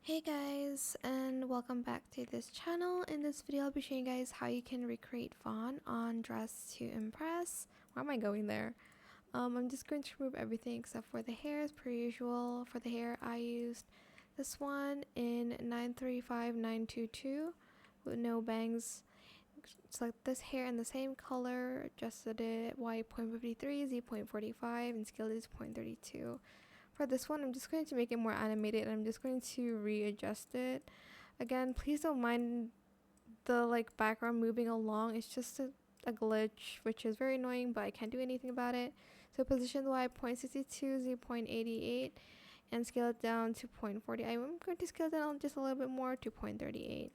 Hey guys, and welcome back to this channel. In this video I'll be showing you guys how you can recreate Fawn on Dress to Impress. Why am I going there? I'm just going to remove everything except for the hair as per usual. For the hair I used this one in 935922 with no bangs. Select this hair in the same color, adjusted it Y.53, Z.45 and scaled it to 0.32. For this one, I'm just going to make it more animated and I'm just going to readjust it. Again, please don't mind the background moving along. It's just a glitch, which is very annoying, but I can't do anything about it. So position the Y 0.62, Z 0.88 and scale it down to 0.40. I'm going to scale it down just a little bit more to 0.38.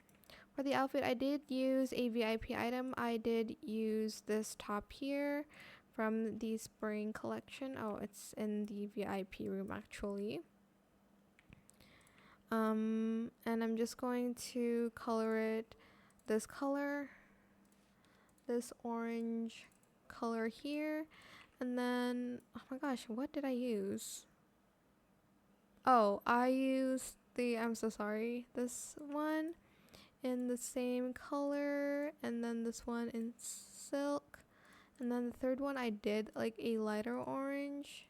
For the outfit, I did use a VIP item. I did use this top here from the spring collection. Oh, it's in the VIP room actually. And I'm just going to color it this color, this orange color here, and then oh my gosh, what did I use? Oh, I used I'm so sorry, this one in the same color, and then this one in silk, and then the third one I did like a lighter orange,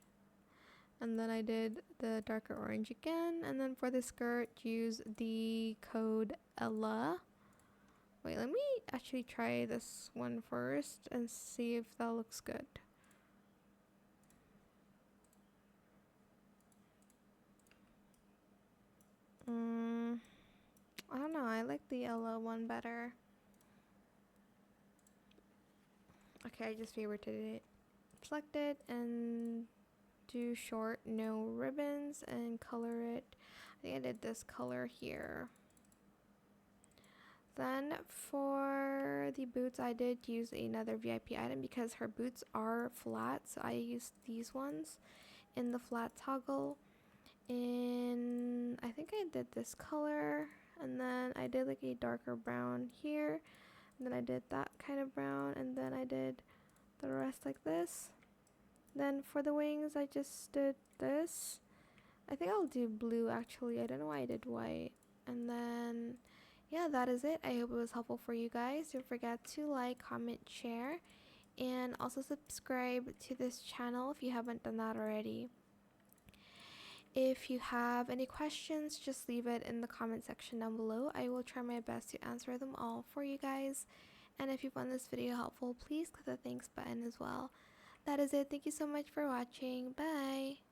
and then I did the darker orange again. And then for the skirt, use the code Ella. Wait, let me actually try this one first and see if that looks good. I don't know, I like the Ella one better. Okay, I just favorited it. Select it and do short, no ribbons, and color it. I think I did this color here. Then for the boots, I did use another VIP item because her boots are flat, so I used these ones in the flat toggle. And I think I did this color, and then I did like a darker brown here, and then I did that kind of brown, and then I did the rest like this. Then for the wings, I just did this. I think I'll do blue actually. I don't know why I did white. And then yeah, that is it. I hope it was helpful for you guys. Don't forget to like, comment, share, and also subscribe to this channel if you haven't done that already. If you have any questions, just leave it in the comment section down below. I will try my best to answer them all for you guys. And if you found this video helpful, please click the thanks button as well. That is it. Thank you so much for watching. Bye!